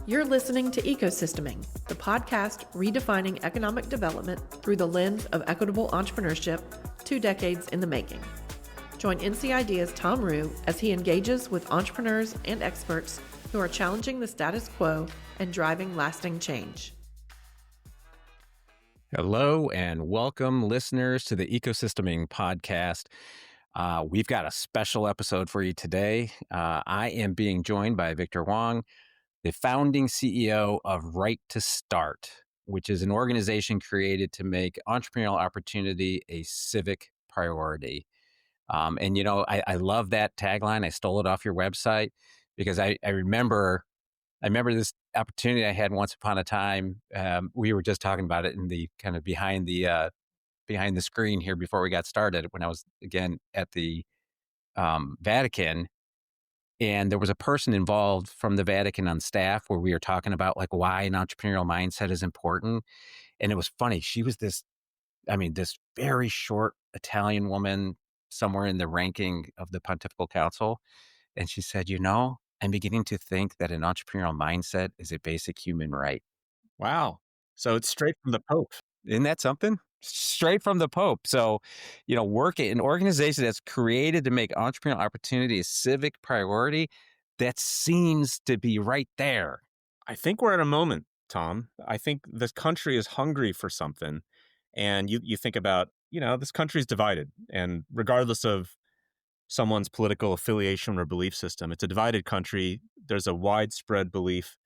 You're listening to Ecosysteming, the podcast redefining economic development through the lens of equitable entrepreneurship, 2 decades in the making. Join NC Idea's Tom Rue as he engages with entrepreneurs and experts who are challenging the status quo and driving lasting change. Hello and welcome, listeners, to the Ecosysteming podcast. We've got a special episode for you today. I am being joined by Victor Hwang, the founding CEO of Right to Start, which is an organization created to make entrepreneurial opportunity a civic priority. I love that tagline. I stole it off your website because I remember this opportunity I had once upon a time. We were just talking about it in the kind of behind the screen here before we got started when I was again at the Vatican. And there was a person involved from the Vatican on staff where we were talking about like why an entrepreneurial mindset is important. And it was funny. She was this very short Italian woman somewhere in the ranking of the Pontifical Council. And she said, I'm beginning to think that an entrepreneurial mindset is a basic human right. Wow. So it's straight from the Pope. Isn't that something? Straight from the Pope. So, an organization that's created to make entrepreneurial opportunity a civic priority, that seems to be right there. I think we're at a moment, Tom. I think this country is hungry for something. And you think about, this country is divided. And regardless of someone's political affiliation or belief system, it's a divided country. There's a widespread belief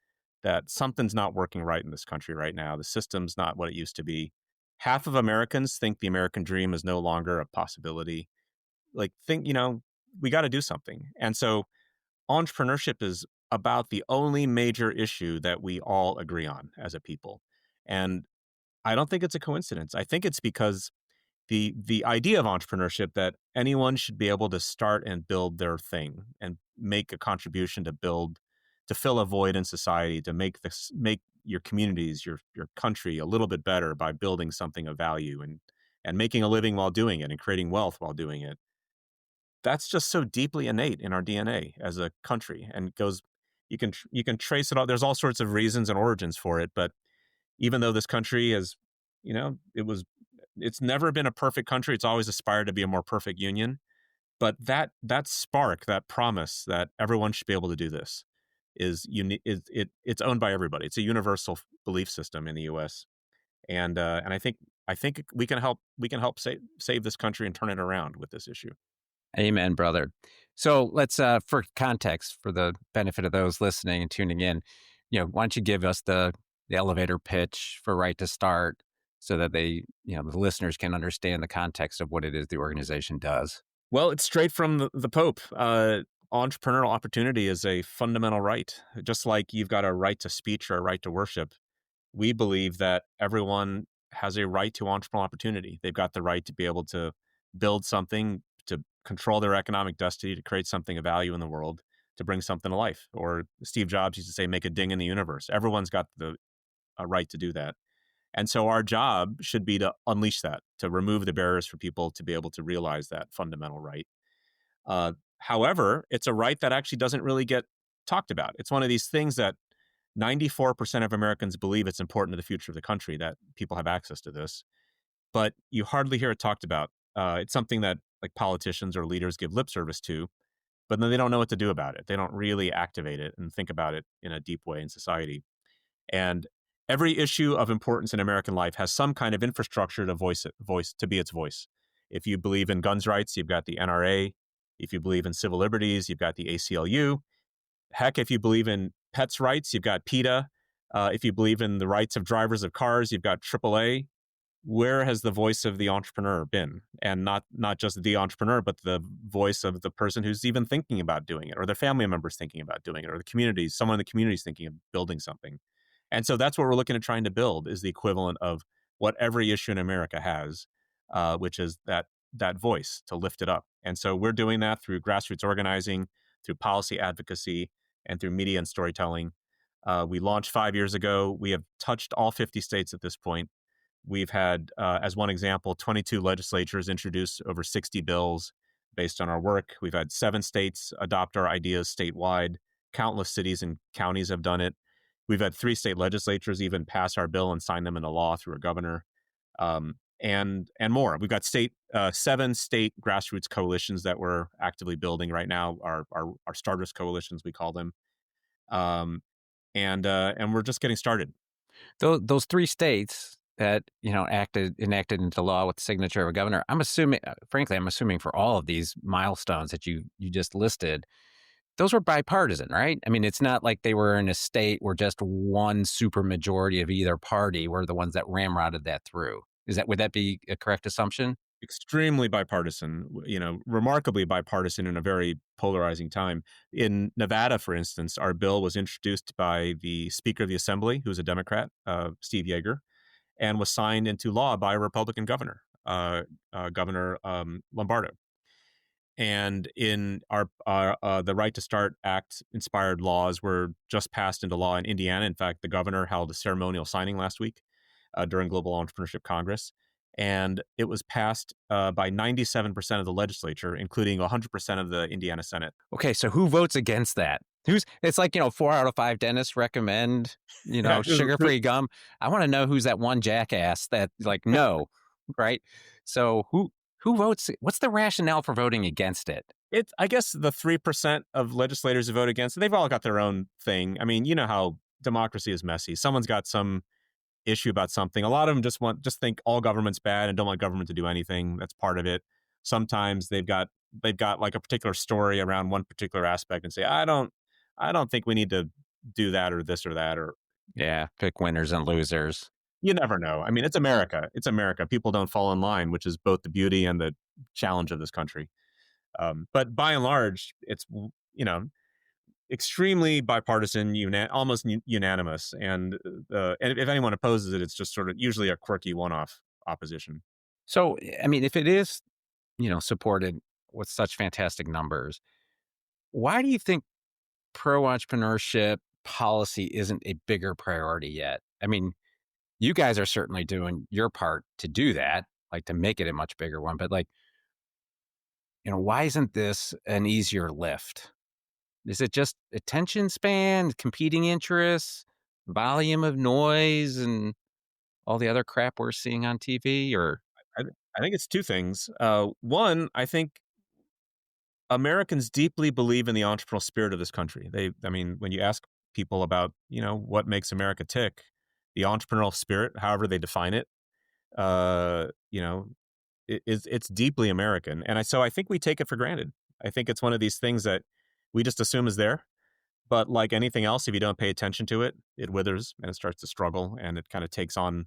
that something's not working right in this country right now. The system's not what it used to be. Half of Americans think the American dream is no longer a possibility. We got to do something. And so entrepreneurship is about the only major issue that we all agree on as a people. And I don't think it's a coincidence. I think it's because the idea of entrepreneurship that anyone should be able to start and build their thing and make a contribution to fill a void in society, to make your communities, your country a little bit better by building something of value and making a living while doing it and creating wealth while doing it. That's just so deeply innate in our DNA as a country, and you can trace it all. There's all sorts of reasons and origins for it, but even though this country has, it's never been a perfect country. It's always aspired to be a more perfect union. But that spark, that promise that everyone should be able to do this, it's owned by everybody. It's a universal belief system in the U.S. And I think we can help save this country and turn it around with this issue. Amen, brother. So let's, for context, for the benefit of those listening and tuning in, why don't you give us the elevator pitch for Right to Start so that the listeners can understand the context of what it is the organization does? Well, it's straight from the Pope. Entrepreneurial opportunity is a fundamental right. Just like you've got a right to speech or a right to worship, we believe that everyone has a right to entrepreneurial opportunity. They've got the right to be able to build something, to control their economic destiny, to create something of value in the world, to bring something to life. Or Steve Jobs used to say, make a ding in the universe. Everyone's got a right to do that. And so our job should be to unleash that, to remove the barriers for people to be able to realize that fundamental right. However, it's a right that actually doesn't really get talked about. It's one of these things that 94% of Americans believe it's important to the future of the country that people have access to this, but you hardly hear it talked about. It's something that like politicians or leaders give lip service to, but then they don't know what to do about it. They don't really activate it and think about it in a deep way in society. And every issue of importance in American life has some kind of infrastructure to be its voice. If you believe in guns rights, you've got the NRA. If you believe in civil liberties, you've got the ACLU. Heck, if you believe in pets' rights, you've got PETA. If you believe in the rights of drivers of cars, you've got AAA. Where has the voice of the entrepreneur been? And not just the entrepreneur, but the voice of the person who's even thinking about doing it, or their family members thinking about doing it, or the communities, someone in the community is thinking of building something. And so that's what we're looking at trying to build, is the equivalent of what every issue in America has, which is that voice, to lift it up. And so we're doing that through grassroots organizing, through policy advocacy, and through media and storytelling. We launched 5 years ago. We have touched all 50 states at this point. We've had, as one example, 22 legislatures introduce over 60 bills based on our work. We've had 7 states adopt our ideas statewide. Countless cities and counties have done it. We've had 3 state legislatures even pass our bill and sign them into law through a governor, and more. We've got 7 state grassroots coalitions that we're actively building right now. Our starters coalitions, we call them, um, and we're just getting started. Those 3 states that enacted into law with the signature of a governor. I'm assuming, frankly, for all of these milestones that you just listed, those were bipartisan, right? I mean, it's not like they were in a state where just one supermajority of either party were the ones that ramrodded that through. Would that be a correct assumption? Extremely bipartisan, remarkably bipartisan in a very polarizing time. In Nevada, for instance, our bill was introduced by the Speaker of the Assembly, who's a Democrat, Steve Yeager, and was signed into law by a Republican governor, Governor Lombardo. And in the Right to Start Act inspired laws were just passed into law in Indiana. In fact, the governor held a ceremonial signing last week during Global Entrepreneurship Congress. And it was passed by 97% of the legislature, including 100% of the Indiana Senate. Okay, so who votes against that? It's like, 4 out of 5 dentists recommend, sugar-free gum. I want to know who's that one jackass that no, right? So who votes? What's the rationale for voting against it? I guess the 3% of legislators who vote against it, they've all got their own thing. I mean, you know how democracy is messy. Someone's got some issue about something. A lot of them just think all government's bad and don't want government to do anything. That's part of it. Sometimes they've got like a particular story around one particular aspect and say, I don't think we need to do that or this or that, or pick winners and losers. You never know. I mean, it's America. It's America. People don't fall in line, which is both the beauty and the challenge of this country. But by and large, it's extremely bipartisan, almost unanimous. And if anyone opposes it, it's just sort of usually a quirky one-off opposition. So, I mean, if it is, supported with such fantastic numbers, why do you think pro-entrepreneurship policy isn't a bigger priority yet? I mean, you guys are certainly doing your part to do that, to make it a much bigger one. But why isn't this an easier lift? Is it just attention span, competing interests, volume of noise, and all the other crap we're seeing on TV? Or I think it's 2 things. One, I think Americans deeply believe in the entrepreneurial spirit of this country. When you ask people about, what makes America tick, the entrepreneurial spirit, however they define it, it's deeply American. And so I think we take it for granted. I think it's one of these things that we just assume is there. But like anything else, if you don't pay attention to it, it withers and it starts to struggle and it kind of takes on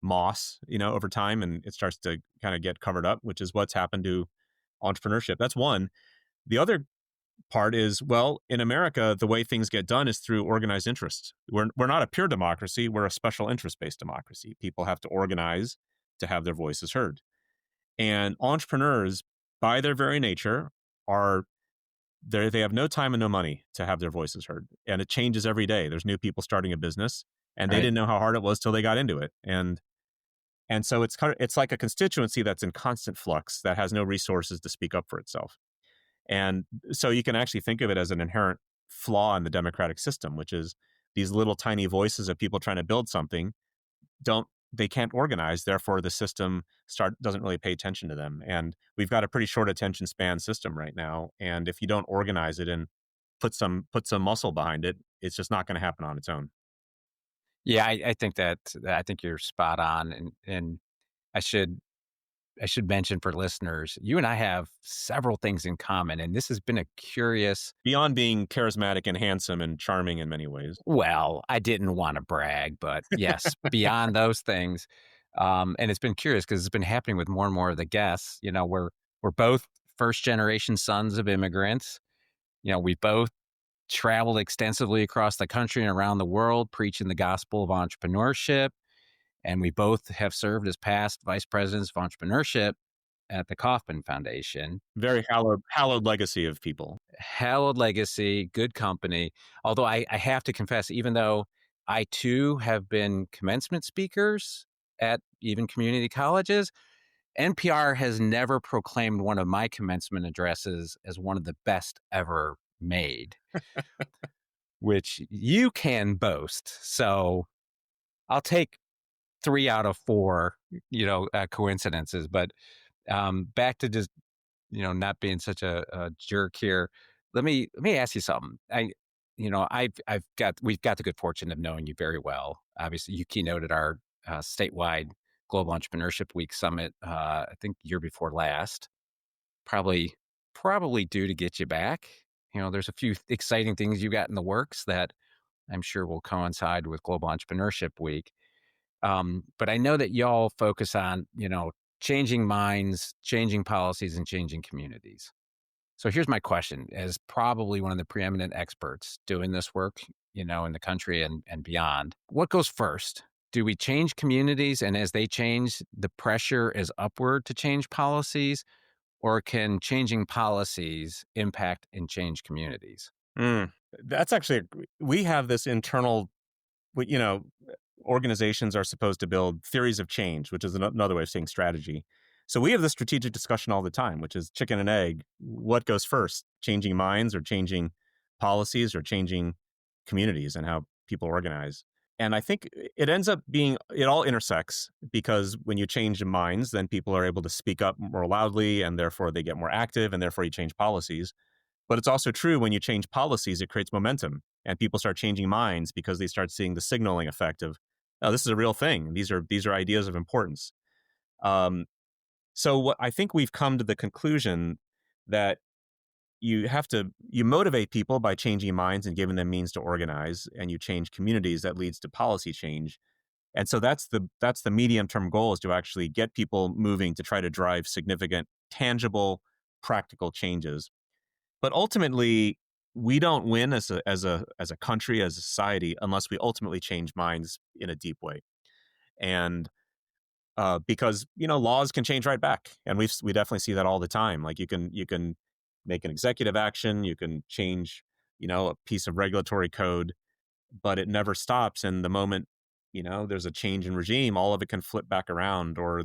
moss, over time, and it starts to kind of get covered up, which is what's happened to entrepreneurship. That's one. The other part is, well, in America, the way things get done is through organized interest. We're not a pure democracy. We're a special interest-based democracy. People have to organize to have their voices heard. And entrepreneurs, by their very nature, they have no time and no money to have their voices heard. And it changes every day. There's new people starting a business, and they didn't know how hard it was till they got into it. And so it's like a constituency that's in constant flux, that has no resources to speak up for itself. And so you can actually think of it as an inherent flaw in the democratic system, which is these little tiny voices of people trying to build something they can't organize. Therefore, the system doesn't really pay attention to them. And we've got a pretty short attention span system right now. And if you don't organize it and put some muscle behind it, it's just not going to happen on its own. Yeah, I think you're spot on. And I should mention for listeners, you and I have several things in common, and this has been a curious... Beyond being charismatic and handsome and charming in many ways. Well, I didn't want to brag, but yes, beyond those things. And it's been curious because it's been happening with more and more of the guests. We're both first-generation sons of immigrants. We both traveled extensively across the country and around the world preaching the gospel of entrepreneurship. And we both have served as past vice presidents of entrepreneurship. at the Kauffman Foundation. Very hallowed legacy of people. Hallowed legacy, good company. Although I have to confess, even though I too have been commencement speakers at even community colleges, NPR has never proclaimed one of my commencement addresses as one of the best ever made, which you can boast. So I'll take 3 out of 4, coincidences. But back to just not being such a jerk here. Let me ask you something. We've got the good fortune of knowing you very well. Obviously, you keynoted our statewide Global Entrepreneurship Week Summit. I think year before last. Probably due to get you back. There's a few exciting things you got in the works that I'm sure will coincide with Global Entrepreneurship Week. But I know that y'all focus on changing minds, changing policies, and changing communities. So here's my question: as probably one of the preeminent experts doing this work, in the country and beyond, what goes first? Do we change communities, and as they change, the pressure is upward to change policies, or can changing policies impact and change communities? That's actually, we have this internal, organizations are supposed to build theories of change, which is another way of saying strategy. So we have this strategic discussion all the time, which is chicken and egg. What goes first? Changing minds or changing policies or changing communities and how people organize? And I think it ends up being, it all intersects, because when you change minds, then people are able to speak up more loudly, and therefore they get more active, and therefore you change policies. But it's also true, when you change policies, it creates momentum, and people start changing minds because they start seeing the signaling effect of, oh, this is a real thing. These are ideas of importance. So what I think we've come to the conclusion that you motivate people by changing minds and giving them means to organize, and you change communities, that leads to policy change. And so that's the medium-term goal, is to actually get people moving to try to drive significant, tangible, practical changes. But ultimately, we don't win as a country, as a society, unless we ultimately change minds in a deep way. And because laws can change right back, and we definitely see that all the time. Like you can make an executive action, you can change a piece of regulatory code, but it never stops. And the moment there's a change in regime, all of it can flip back around, or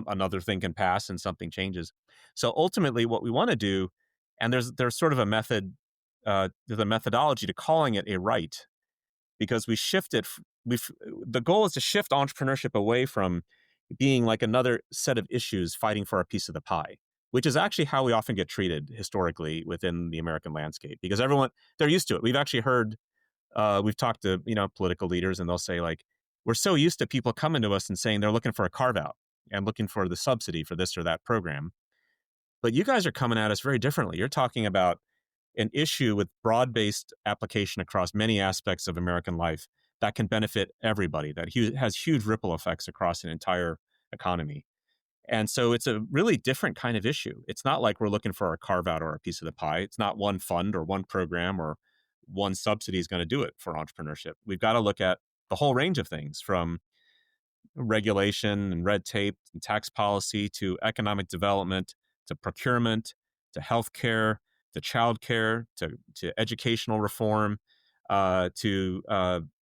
another thing can pass and something changes. So ultimately, what we want to do, and there's sort of a method, there's a methodology to calling it a right, because we shift it. The goal is to shift entrepreneurship away from being like another set of issues fighting for a piece of the pie, which is actually how we often get treated historically within the American landscape, because they're used to it. We've actually heard, we've talked to political leaders, and they'll say, like, we're so used to people coming to us and saying they're looking for a carve out and looking for the subsidy for this or that program. But you guys are coming at us very differently. You're talking about an issue with broad-based application across many aspects of American life that can benefit everybody, that has huge ripple effects across an entire economy. And so it's a really different kind of issue. It's not like we're looking for a carve out or a piece of the pie. It's not one fund or one program or one subsidy is going to do it for entrepreneurship. We've got to look at the whole range of things, from regulation and red tape and tax policy to economic development to procurement to healthcare to childcare to educational reform to a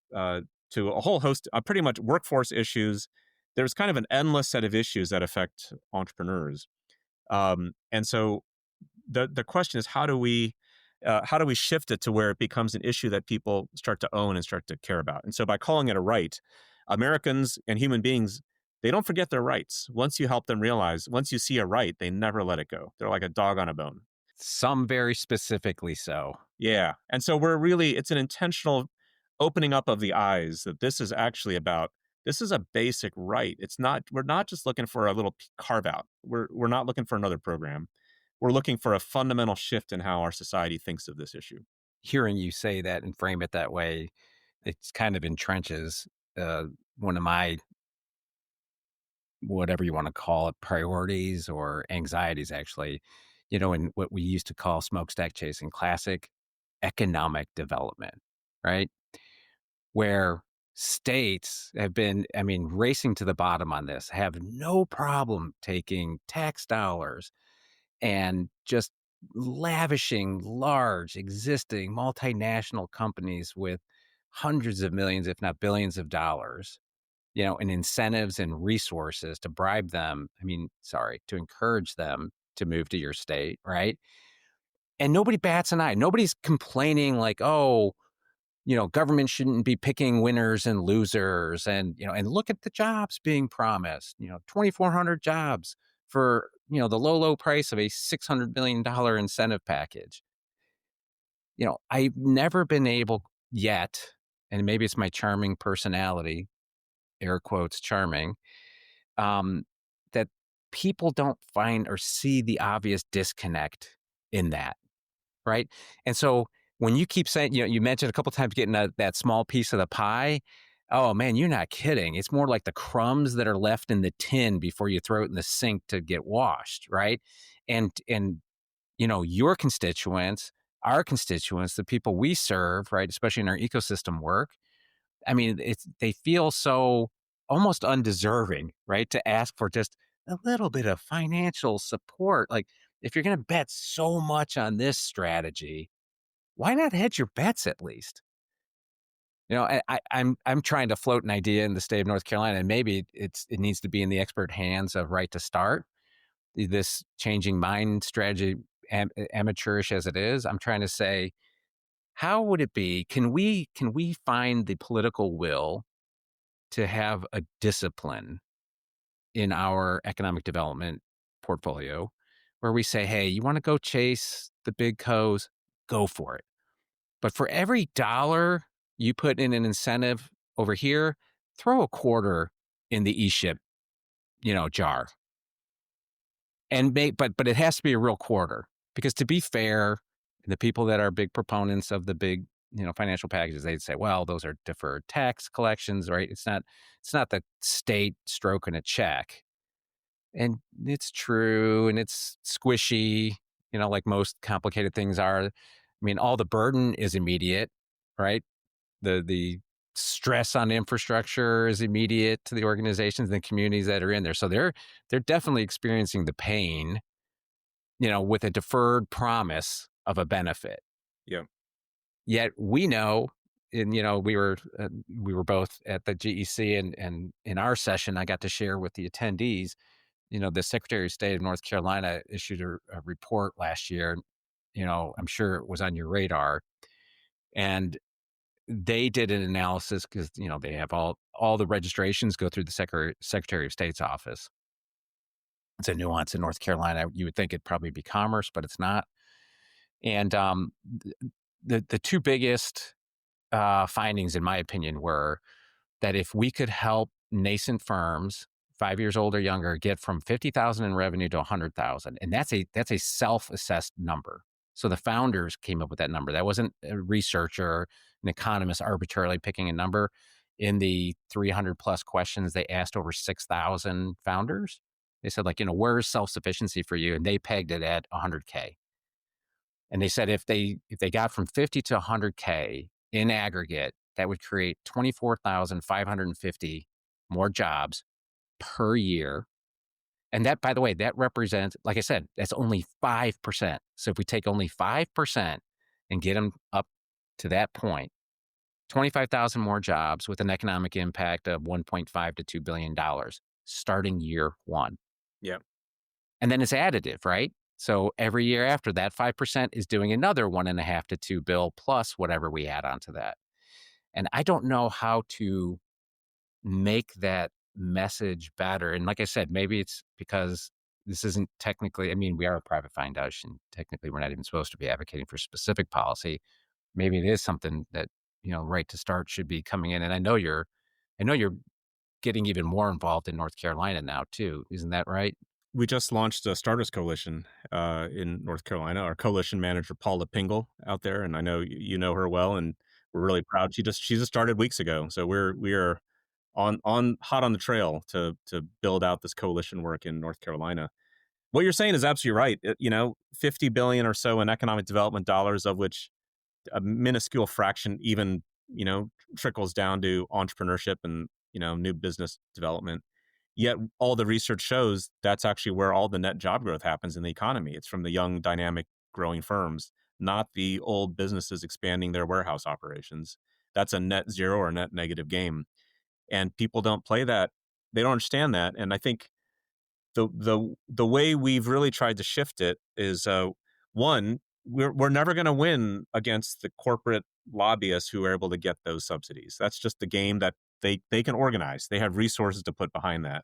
whole host of pretty much workforce issues. There's kind of an endless set of issues that affect entrepreneurs. And so the question is, how do we shift it to where it becomes an issue that people start to own and start to care about? And so by calling it a right, Americans and human beings, they don't forget their rights. Once you help them realize, once you see a right, they never let it go. They're like a dog on a bone. Some very specifically so. Yeah. And so it's an intentional opening up of the eyes that this is actually about. This is a basic right. We're not just looking for a little carve out. We're not looking for another program. We're looking for a fundamental shift in how our society thinks of this issue. Hearing you say that and frame it that way, it's kind of entrenches one of my, whatever you want to call it, priorities or anxieties, actually, in what we used to call smokestack chasing, classic economic development, right? Where states have been, I mean, racing to the bottom on this, have no problem taking tax dollars and just lavishing large existing multinational companies with hundreds of millions, if not billions of dollars, in incentives and resources to bribe them. I mean, sorry, to encourage them to move to your state, right? And nobody bats an eye. Nobody's complaining like, oh, government shouldn't be picking winners and losers. And look at the jobs being promised, 2,400 jobs for, the low price of a $600 million incentive package. I've never been able yet, and maybe it's my charming personality, air quotes, charming, that people don't find or see the obvious disconnect in that. Right. And so when you keep saying, you mentioned a couple of times getting that small piece of the pie. Oh man, you're not kidding. It's more like the crumbs that are left in the tin before you throw it in the sink to get washed. Right. And your constituents, our constituents, the people we serve, right, especially in our ecosystem work, I mean, they feel so almost undeserving, right, to ask for just a little bit of financial support. Like, if you're going to bet so much on this strategy, why not hedge your bets at least? I'm trying to float an idea in the state of North Carolina, and maybe it needs to be in the expert hands of Right to Start. This changing mind strategy, amateurish as it is, I'm trying to say, how would it be? Can we find the political will to have a discipline in our economic development portfolio where we say, hey, you want to go chase the big co's, go for it. But for every dollar you put in an incentive over here, throw a quarter in the e-ship, jar. And but it has to be a real quarter, because to be fair, the people that are big proponents of the big, financial packages, they'd say, well, those are deferred tax collections, right? It's not the state stroking a check. And it's true, and it's squishy, like most complicated things are. I mean, all the burden is immediate, right? The stress on infrastructure is immediate to the organizations and the communities that are in there. So they're definitely experiencing the pain, with a deferred promise of a benefit. Yeah. Yet we know, and we were both at the GEC, and in our session, I got to share with the attendees. The Secretary of State of North Carolina issued a report last year. I'm sure it was on your radar, and they did an analysis because they have all the registrations go through the Secretary of State's office. It's a nuance in North Carolina. You would think it'd probably be commerce, but it's not. And the two biggest findings, in my opinion, were that if we could help nascent firms, 5 years old or younger, get from 50,000 in revenue to 100,000, and that's a self-assessed number. So the founders came up with that number. That wasn't a researcher, an economist arbitrarily picking a number. In the 300 plus questions, they asked over 6,000 founders. They said, like, where's self-sufficiency for you? And they pegged it at 100K. And they said if they got from 50 to 100K in aggregate, that would create 24,550 more jobs per year. And that, by the way, that represents, like I said, that's only 5%. So if we take only 5% and get them up to that point, 25,000 more jobs with an economic impact of $1.5 to $2 billion starting year one. Yeah. And then it's additive, right? So every year after that, 5% is doing another 1.5 to 2 bill plus whatever we add onto that. And I don't know how to make that message better. And like I said, maybe it's because this isn't technically, I mean, we are a private foundation. Technically, we're not even supposed to be advocating for specific policy. Maybe it is something that, Right to Start should be coming in. And I know you're getting even more involved in North Carolina now too. Isn't that right? We just launched a Starters Coalition in North Carolina. Our coalition manager, Paula Pingle, out there, and I know you know her well, and we're really proud. She just started weeks ago, so we are on hot on the trail to build out this coalition work in North Carolina. What you're saying is absolutely right. 50 billion or so in economic development dollars, of which a minuscule fraction even trickles down to entrepreneurship and, new business development. Yet all the research shows that's actually where all the net job growth happens in the economy. It's from the young, dynamic, growing firms, not the old businesses expanding their warehouse operations. That's a net zero or net negative game. And people don't play that. They don't understand that. And I think the way we've really tried to shift it is one, we're never going to win against the corporate lobbyists who are able to get those subsidies. That's just the game that they can organize. They have resources to put behind that.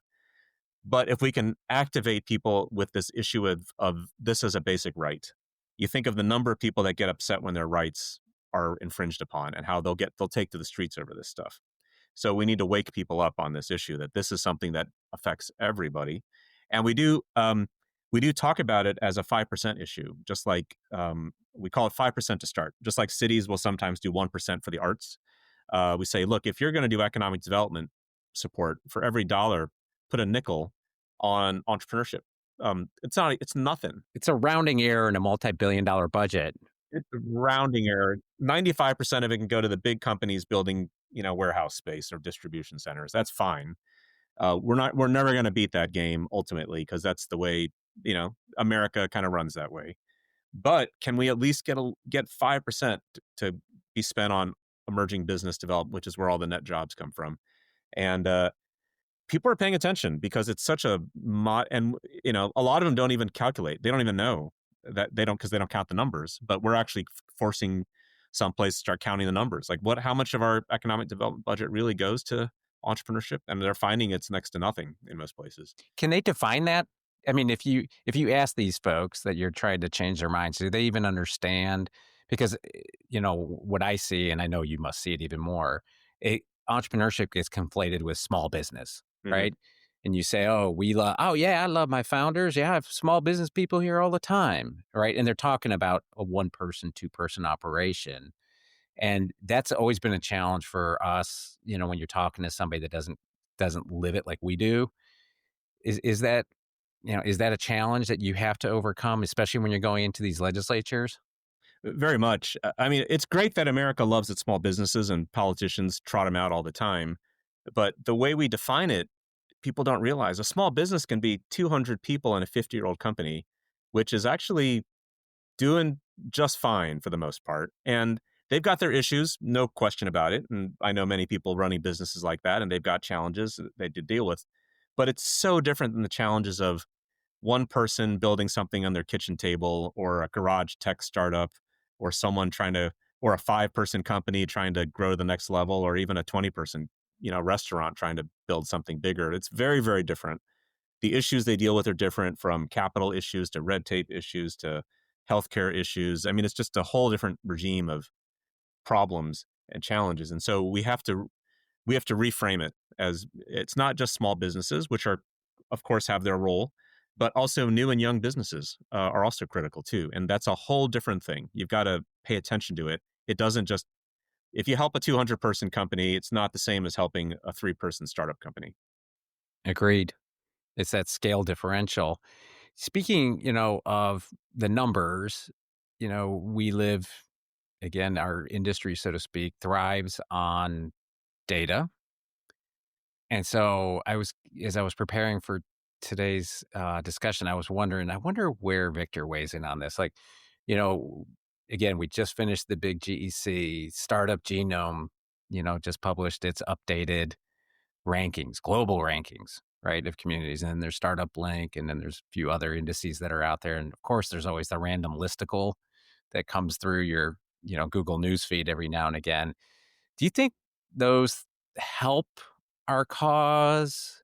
But if we can activate people with this issue of this as a basic right, you think of the number of people that get upset when their rights are infringed upon and how they'll take to the streets over this stuff. So we need to wake people up on this issue that this is something that affects everybody, and we do talk about it as a 5% issue, just like we call it 5% to start. Just like cities will sometimes do 1% for the arts, we say, look, if you're going to do economic development support, for every dollar, put a nickel on entrepreneurship. It's nothing. It's a rounding error in a multi-billion-dollar budget. It's a rounding error. 95% of it can go to the big companies building, warehouse space or distribution centers. That's fine. We're never going to beat that game ultimately, because that's the way, America kind of runs that way. But can we at least get 5% to be spent on emerging business development, which is where all the net jobs come from? And people are paying attention because it's such a and a lot of them don't even calculate. They don't even know that because they don't count the numbers. But we're actually forcing some place to start counting the numbers. Like how much of our economic development budget really goes to entrepreneurship? And they're finding it's next to nothing in most places. Can they define that? I mean, if you ask these folks that you're trying to change their minds, do they even understand? Because, what I see, and I know you must see it even more, entrepreneurship gets conflated with small business, right? And you say, oh, yeah, I love my founders. Yeah, I have small business people here all the time, right? And they're talking about a 1-person, 2-person operation. And that's always been a challenge for us, when you're talking to somebody that doesn't live it like we do. Is that a challenge that you have to overcome, especially when you're going into these legislatures? Very much. I mean, it's great that America loves its small businesses and politicians trot them out all the time. But the way we define it, people don't realize a small business can be 200 people in a 50-year-old company, which is actually doing just fine for the most part. And they've got their issues, no question about it. And I know many people running businesses like that, and they've got challenges that they deal with. But it's so different than the challenges of one person building something on their kitchen table, or a garage tech startup, or or a 5-person company trying to grow to the next level, or even a 20-person, restaurant trying to build something bigger. It's very, very different. The issues they deal with are different, from capital issues to red tape issues to healthcare issues. I mean, it's just a whole different regime of problems and challenges. And so we have to reframe it as it's not just small businesses, which are, of course, have their role, but also new and young businesses are also critical too. And that's a whole different thing. You've got to pay attention to it. It doesn't just, if you help a 200-person company, it's not the same as helping a 3-person startup company. Agreed. It's that scale differential. Speaking, of the numbers, we live, again, our industry, so to speak, thrives on data. And so as I was preparing for today's discussion, I wonder where Victor weighs in on this. Like, again, we just finished the big GEC. Startup Genome, just published its updated rankings, global rankings, right, of communities. And then there's Startup Link, and then there's a few other indices that are out there. And of course, there's always the random listicle that comes through your, Google News feed every now and again. Do you think those help our cause,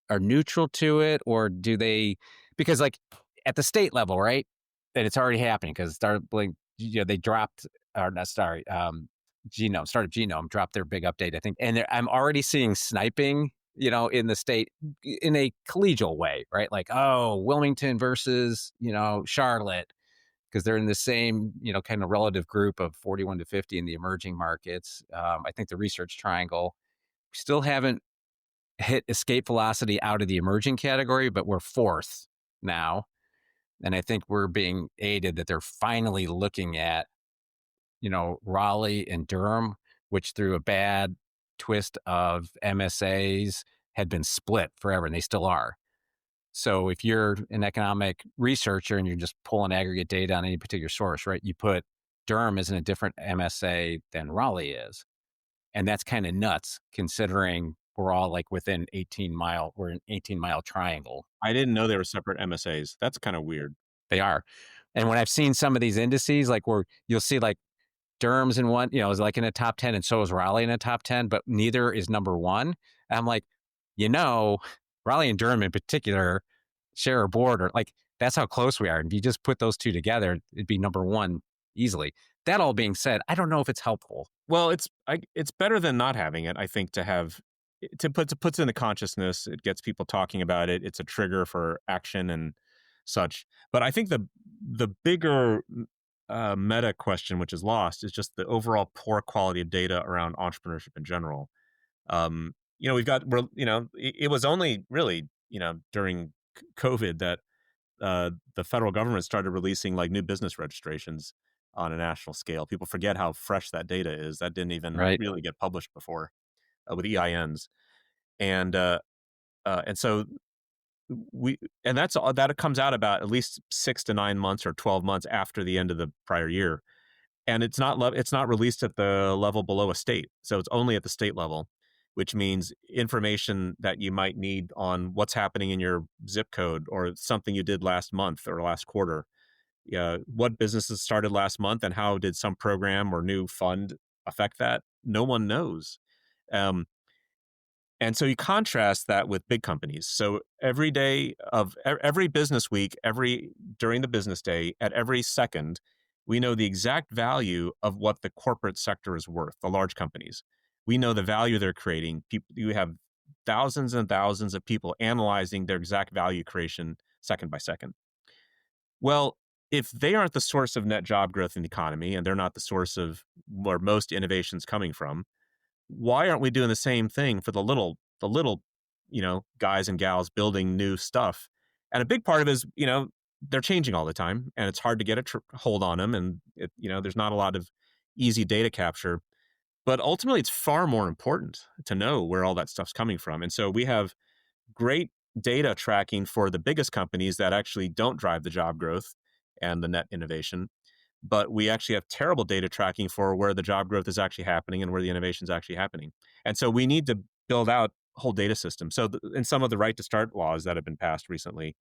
are neutral to it, or do they, because like at the state level, right, and it's already happening because Startup Link, they dropped, or not, sorry, Startup Genome dropped their big update, I think. And I'm already seeing sniping, in the state in a collegial way, right? Like, oh, Wilmington versus, Charlotte, because they're in the same, kind of relative group of 41 to 50 in the emerging markets. I think the research triangle, we still haven't hit escape velocity out of the emerging category, but we're 4th now. And I think we're being aided that they're finally looking at, Raleigh and Durham, which through a bad twist of MSAs had been split forever, and they still are. So if you're an economic researcher and you're just pulling aggregate data on any particular source, right? You put Durham is in a different MSA than Raleigh is. And that's kind of nuts considering we're all like within we're an 18-mile triangle. I didn't know they were separate MSAs. That's kind of weird. They are. And when I've seen some of these indices, like where you'll see like Durham's in one, is like in a top 10, and so is Raleigh in a top 10, but neither is number one. And I'm like, Raleigh and Durham in particular share a border. Like that's how close we are. And if you just put those two together, it'd be number one easily. That all being said, I don't know if it's helpful. Well, it's better than not having it. I think puts in the consciousness. It gets people talking about it. It's a trigger for action and such. But I think the bigger meta question, which is lost, is just the overall poor quality of data around entrepreneurship in general. It was only really during COVID that the federal government started releasing like new business registrations on a national scale. People forget how fresh that data is. That didn't even really get published before with EINs, and so that comes out about at least 6 to 9 months or 12 months after the end of the prior year, and it's not released at the level below a state, so it's only at the state level, which means information that you might need on what's happening in your zip code or something you did last month or last quarter. What businesses started last month and how did some program or new fund affect that? No one knows. And so you contrast that with big companies. So every day of every business week, during the business day, at every second, we know the exact value of what the corporate sector is worth, the large companies. We know the value they're creating. You have thousands and thousands of people analyzing their exact value creation second by second. Well, if they aren't the source of net job growth in the economy, and they're not the source of where most innovation's coming from, why aren't we doing the same thing for the little guys and gals building new stuff? And a big part of it is, they're changing all the time, and it's hard to get a hold on them, and there's not a lot of easy data capture. But ultimately, it's far more important to know where all that stuff's coming from. And so we have great data tracking for the biggest companies that actually don't drive the job growth and the net innovation. But we actually have terrible data tracking for where the job growth is actually happening and where the innovation is actually happening. And so we need to build out a whole data system. So in some of the right to start laws that have been passed recently,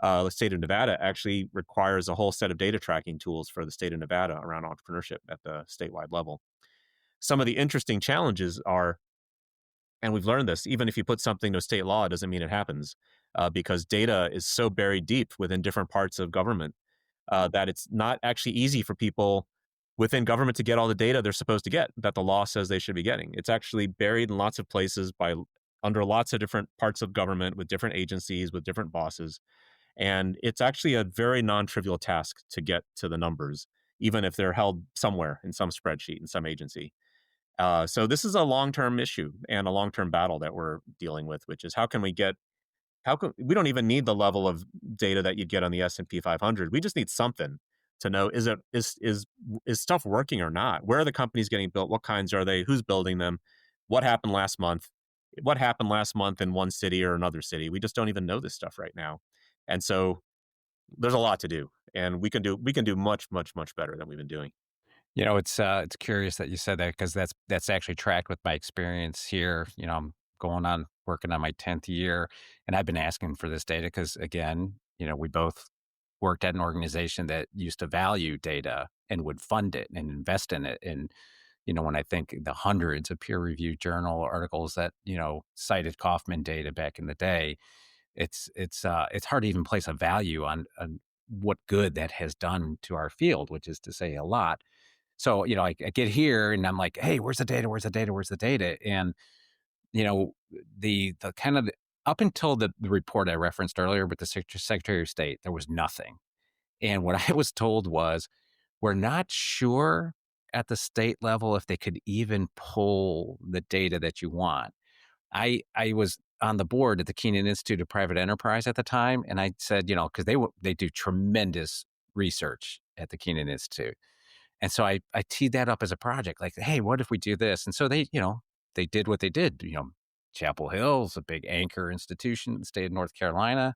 the state of Nevada actually requires a whole set of data tracking tools for the state of Nevada around entrepreneurship at the statewide level. Some of the interesting challenges are, and we've learned this, even if you put something to a state law, it doesn't mean it happens, because data is so buried deep within different parts of government that it's not actually easy for people within government to get all the data they're supposed to get, that the law says they should be getting. It's actually buried in lots of places under lots of different parts of government with different agencies, with different bosses. And it's actually a very non-trivial task to get to the numbers, even if they're held somewhere in some spreadsheet in some agency. So this is a long-term issue and a long-term battle that we're dealing with, which is how can we we don't even need the level of data that you'd get on the S&P 500. We just need something to know, is stuff working or not? Where are the companies getting built? What kinds are they? Who's building them? What happened last month? What happened last month in one city or another city? We just don't even know this stuff right now. And so there's a lot to do, and we can do much, much, much better than we've been doing. It's curious that you said that, because that's actually tracked with my experience here. I'm working on my 10th year, and I've been asking for this data because, again, we both worked at an organization that used to value data and would fund it and invest in it. And, when I think the hundreds of peer-reviewed journal articles that, cited Kauffman data back in the day, it's hard to even place a value on what good that has done to our field, which is to say a lot. So, I get here and I'm like, hey, where's the data? Where's the data? Where's the data? And, the kind of up until the report I referenced earlier with the Secretary of State, there was nothing. And what I was told was, we're not sure at the state level if they could even pull the data that you want. I was on the board at the Keenan Institute of Private Enterprise at the time. And I said, because they do tremendous research at the Keenan Institute. And so I teed that up as a project, like, hey, what if we do this? And so they did what they did. Chapel Hill's a big anchor institution in the state of North Carolina.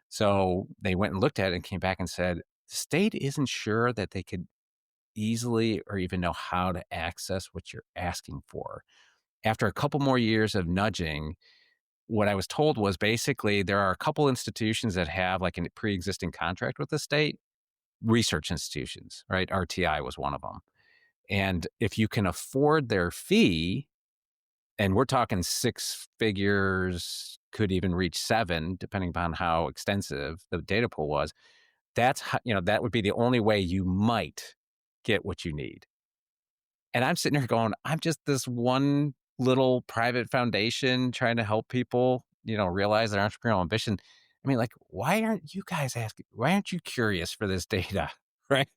So they went and looked at it and came back and said, the state isn't sure that they could easily or even know how to access what you're asking for. After a couple more years of nudging, what I was told was basically there are a couple institutions that have like a pre-existing contract with the state, research institutions, right? RTI was one of them. And if you can afford their fee, and we're talking six figures, could even reach seven, depending upon how extensive the data pool was, that would be the only way you might get what you need. And I'm sitting here going, I'm just this one little private foundation trying to help people, realize their entrepreneurial ambition. I mean, like, why aren't you guys asking? Why aren't you curious for this data? Right?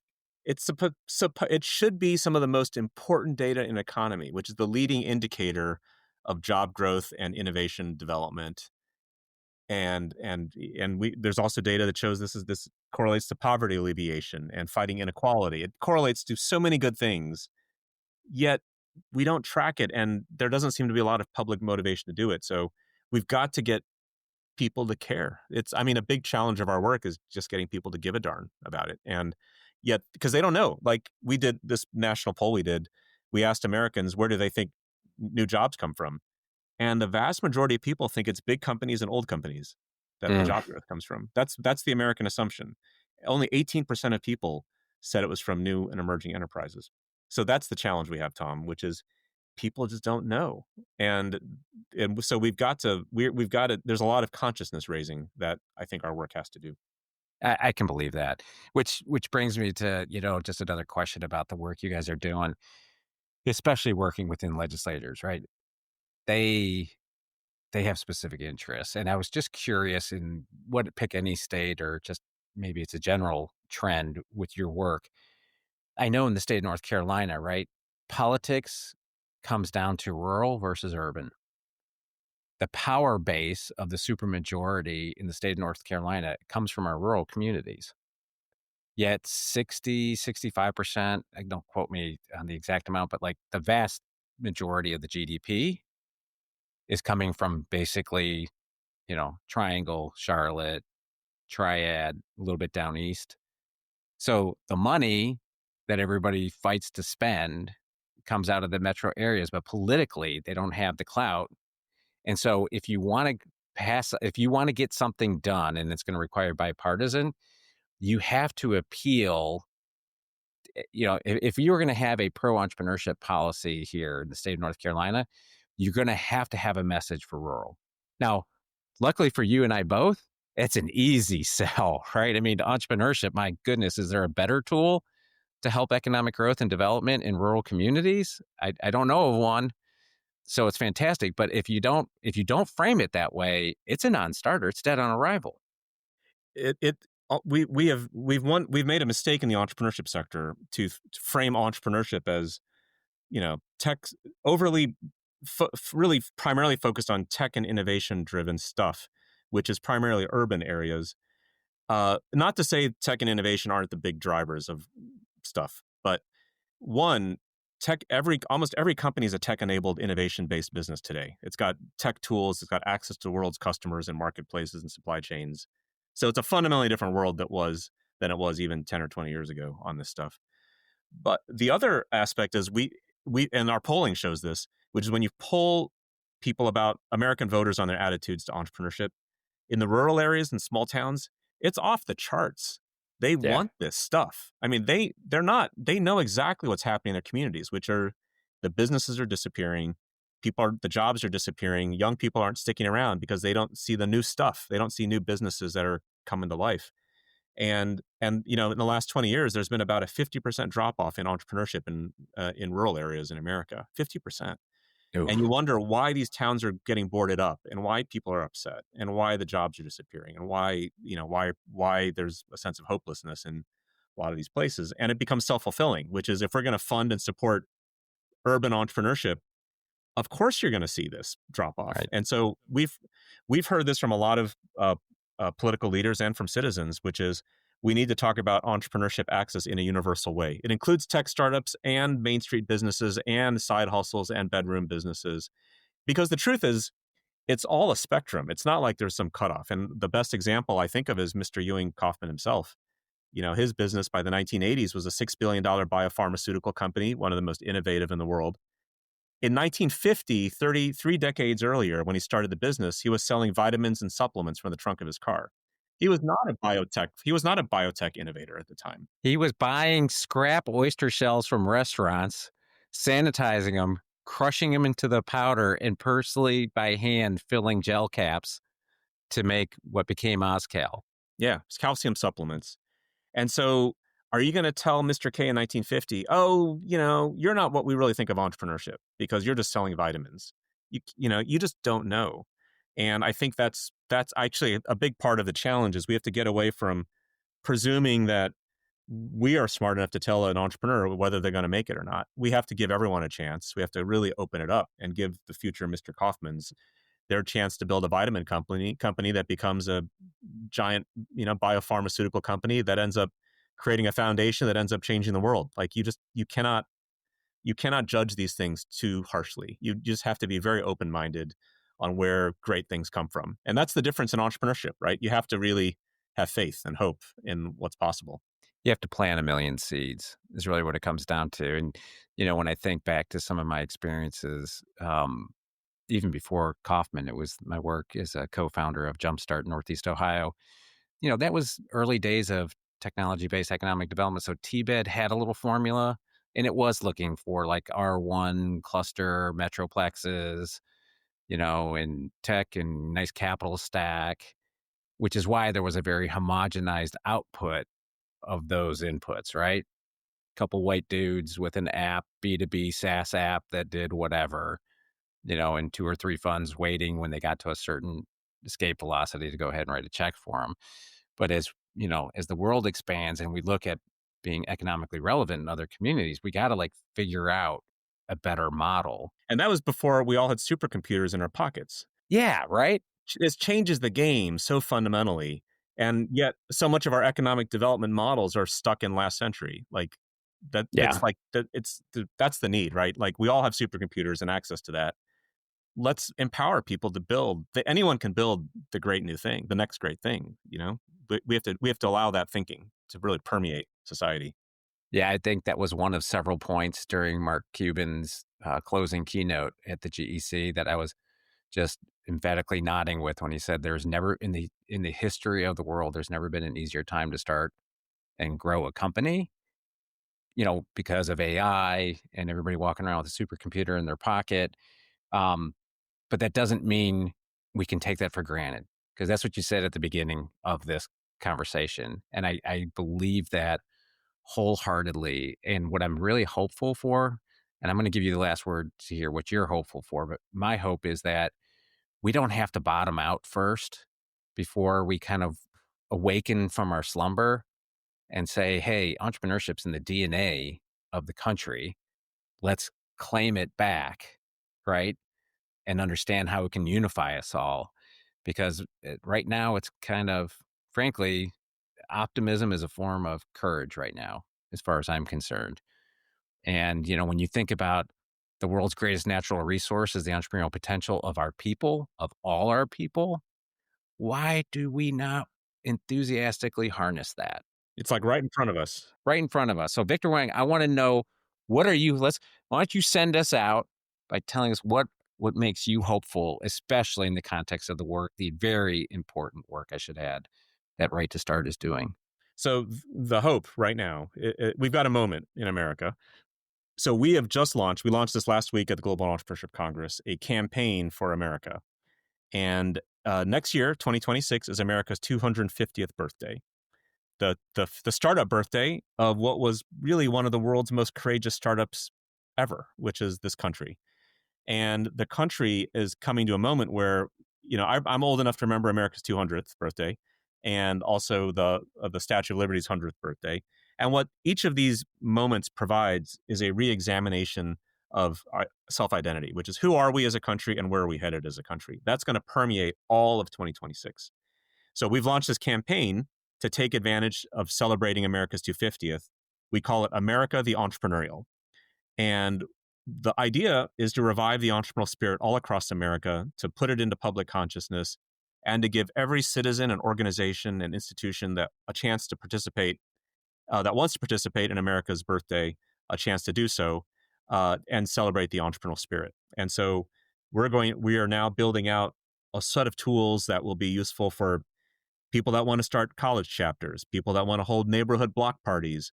It should be some of the most important data in economy, which is the leading indicator of job growth and innovation development. And there's also data that shows this correlates to poverty alleviation and fighting inequality. It correlates to so many good things, yet we don't track it, and there doesn't seem to be a lot of public motivation to do it. So we've got to get people to care. A big challenge of our work is just getting people to give a darn about it. And yet, because they don't know, like we did this national poll we asked Americans, where do they think new jobs come from? And the vast majority of people think it's big companies and old companies that the job growth comes from. That's the American assumption. Only 18% of people said it was from new and emerging enterprises. So that's the challenge we have, Tom, which is people just don't know. And so we've got to, there's a lot of consciousness raising that I think our work has to do. I can believe that, which brings me to, just another question about the work you guys are doing, especially working within legislators, right? They have specific interests. And I was just curious in pick any state or just maybe it's a general trend with your work. I know in the state of North Carolina, right? Politics comes down to rural versus urban. The power base of the supermajority in the state of North Carolina comes from our rural communities. Yet 65%, don't quote me on the exact amount, but like the vast majority of the GDP is coming from basically, Triangle, Charlotte, Triad, a little bit down east. So the money that everybody fights to spend comes out of the metro areas, but politically they don't have the clout. And so if you want to get something done and it's going to require bipartisan, you have to appeal. If you were going to have a pro-entrepreneurship policy here in the state of North Carolina, you're going to have a message for rural. Now, luckily for you and I both, it's an easy sell, right? I mean, entrepreneurship, my goodness, is there a better tool to help economic growth and development in rural communities? I don't know of one. So it's fantastic. But if you don't frame it that way, it's a non-starter. It's dead on arrival. We've made a mistake in the entrepreneurship sector to frame entrepreneurship as, tech overly really primarily focused on tech and innovation driven stuff, which is primarily urban areas. Not to say tech and innovation aren't the big drivers of stuff, but almost every company is a tech-enabled, innovation-based business today. It's got tech tools, it's got access to the world's customers and marketplaces and supply chains. So it's a fundamentally different world than it was even 10 or 20 years ago on this stuff. But the other aspect is we and our polling shows this, which is when you poll people about American voters on their attitudes to entrepreneurship, in the rural areas and small towns, it's off the charts. They want this stuff. I mean, they know exactly what's happening in their communities, which are the businesses are disappearing. The jobs are disappearing. Young people aren't sticking around because they don't see the new stuff. They don't see new businesses that are coming to life. And in the last 20 years, there's been about a 50% drop off in entrepreneurship in rural areas in America, 50%. Oof. And you wonder why these towns are getting boarded up and why people are upset and why the jobs are disappearing and why there's a sense of hopelessness in a lot of these places. And it becomes self-fulfilling, which is if we're going to fund and support urban entrepreneurship, of course you're going to see this drop off. Right. And so we've heard this from a lot of political leaders and from citizens, which is we need to talk about entrepreneurship access in a universal way. It includes tech startups and Main Street businesses and side hustles and bedroom businesses. Because the truth is, it's all a spectrum. It's not like there's some cutoff. And the best example I think of is Mr. Ewing Kauffman himself. His business by the 1980s was a $6 billion biopharmaceutical company, one of the most innovative in the world. In 1950, 33 decades earlier, when he started the business, he was selling vitamins and supplements from the trunk of his car. He was not a biotech innovator at the time. He was buying scrap oyster shells from restaurants, sanitizing them, crushing them into the powder, and personally by hand filling gel caps to make what became Ozcal. Yeah, it's calcium supplements. And so are you going to tell Mr. K in 1950, oh, you're not what we really think of entrepreneurship because you're just selling vitamins? You just don't know. And I think that's actually a big part of the challenge is we have to get away from presuming that we are smart enough to tell an entrepreneur whether they're going to make it or not. We have to give everyone a chance. We have to really open it up and give the future Mr. Kaufmans their chance to build a vitamin company that becomes a giant, biopharmaceutical company that ends up creating a foundation that ends up changing the world. Like you cannot judge these things too harshly. You just have to be very open-minded on where great things come from. And that's the difference in entrepreneurship, right? You have to really have faith and hope in what's possible. You have to plant a million seeds is really what it comes down to. And, when I think back to some of my experiences, even before Kauffman, it was my work as a co-founder of Jumpstart Northeast Ohio. That was early days of technology-based economic development. So TBED had a little formula, and it was looking for like R1 cluster metroplexes, and tech and nice capital stack, which is why there was a very homogenized output of those inputs, right? Couple white dudes with an app, B2B SaaS app that did whatever, and 2 or 3 funds waiting when they got to a certain escape velocity to go ahead and write a check for them. But as the world expands and we look at being economically relevant in other communities, we got to figure out a better model. And that was before we all had supercomputers in our pockets. Yeah, right? This changes the game so fundamentally. And yet so much of our economic development models are stuck in last century. That's the need, right? Like we all have supercomputers and access to that. Let's empower people to build. Anyone can build the great new thing, the next great thing, But we have to allow that thinking to really permeate society. Yeah, I think that was one of several points during Mark Cuban's closing keynote at the GEC that I was just emphatically nodding with when he said there's never in the history of the world, there's never been an easier time to start and grow a company, because of AI and everybody walking around with a supercomputer in their pocket. But that doesn't mean we can take that for granted, because that's what you said at the beginning of this conversation. And I believe that wholeheartedly. And what I'm really hopeful for, and I'm going to give you the last word to hear what you're hopeful for, but my hope is that we don't have to bottom out first before we kind of awaken from our slumber and say, hey, entrepreneurship's in the DNA of the country. Let's claim it back, right? And understand how it can unify us all. Because right now it's kind of, frankly, optimism is a form of courage right now, as far as I'm concerned. And, when you think about the world's greatest natural resource is the entrepreneurial potential of our people, of all our people, why do we not enthusiastically harness that? It's like right in front of us. Right in front of us. So Victor Hwang, I want to know, why don't you send us out by telling us what makes you hopeful, especially in the context of the very important work, I should add, that Right to Start is doing. So the hope right now, we've got a moment in America. So we launched this last week at the Global Entrepreneurship Congress, a campaign for America. And next year, 2026, is America's 250th birthday. The startup birthday of what was really one of the world's most courageous startups ever, which is this country. And the country is coming to a moment where, I'm old enough to remember America's 200th birthday and also the Statue of Liberty's 100th birthday. And what each of these moments provides is a re-examination of our self-identity, which is who are we as a country and where are we headed as a country? That's going to permeate all of 2026. So we've launched this campaign to take advantage of celebrating America's 250th. We call it America the Entrepreneurial. And the idea is to revive the entrepreneurial spirit all across America, to put it into public consciousness, and to give every citizen and organization and institution that a chance to participate, that wants to participate in America's birthday, a chance to do so, and celebrate the entrepreneurial spirit. And so we are now building out a set of tools that will be useful for people that want to start college chapters, people that want to hold neighborhood block parties,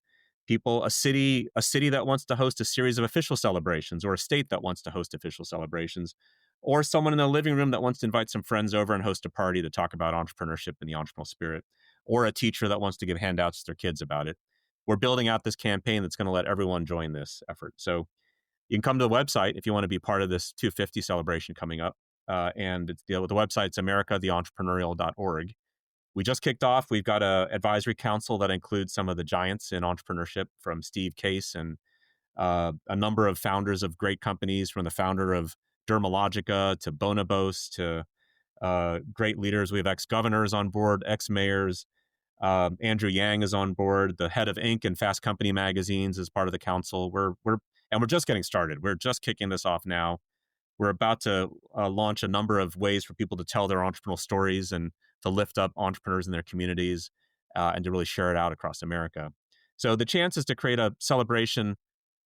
a city that wants to host a series of official celebrations, or a state that wants to host official celebrations, or someone in the living room that wants to invite some friends over and host a party to talk about entrepreneurship and the entrepreneurial spirit, or a teacher that wants to give handouts to their kids about it. We're building out this campaign that's going to let everyone join this effort. So you can come to the website if you want to be part of this 250 celebration coming up. And the website's americatheentrepreneur.org. We just kicked off. We've got an advisory council that includes some of the giants in entrepreneurship, from Steve Case and a number of founders of great companies, from the founder of Dermalogica to Bonobos to great leaders. We have ex-governors on board, ex-mayors. Andrew Yang is on board, the head of Inc. and Fast Company magazines, is part of the council. We're just getting started. We're just kicking this off now. We're about to launch a number of ways for people to tell their entrepreneurial stories and to lift up entrepreneurs in their communities and to really share it out across America. So the chance is to create a celebration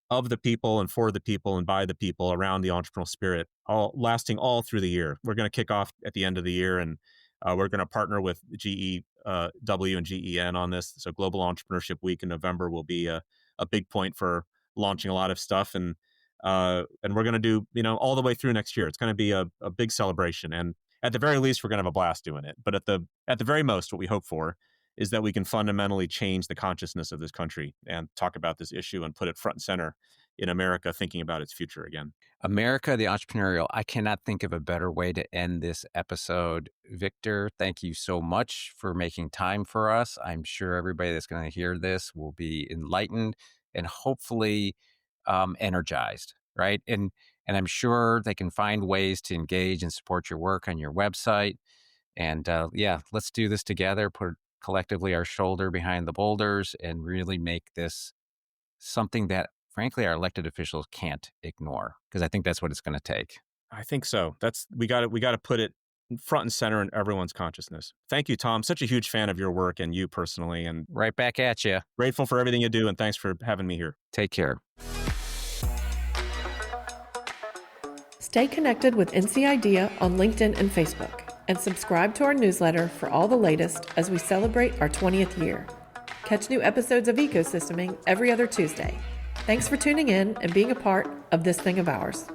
of the people and for the people and by the people around the entrepreneurial spirit, lasting all through the year. We're going to kick off at the end of the year, and we're going to partner with GEW and GEN on this. So Global Entrepreneurship Week in November will be a big point for launching a lot of stuff. And we're going to do, all the way through next year. It's going to be a big celebration. And at the very least, we're going to have a blast doing it. But at the very most, what we hope for is that we can fundamentally change the consciousness of this country and talk about this issue and put it front and center in America, thinking about its future again. America, the Entrepreneurial. I cannot think of a better way to end this episode. Victor, thank you so much for making time for us. I'm sure everybody that's going to hear this will be enlightened and hopefully energized, right? And I'm sure they can find ways to engage and support your work on your website. And let's do this together, put collectively our shoulder behind the boulders, and really make this something that, frankly, our elected officials can't ignore, because I think that's what it's going to take. I think so. We got to put it front and center in everyone's consciousness. Thank you, Tom. Such a huge fan of your work and you personally, and right back at you. Grateful for everything you do, and thanks for having me here. Take care. Stay connected with NC Idea on LinkedIn and Facebook, and subscribe to our newsletter for all the latest as we celebrate our 20th year. Catch new episodes of Ecosysteming every other Tuesday. Thanks for tuning in and being a part of this thing of ours.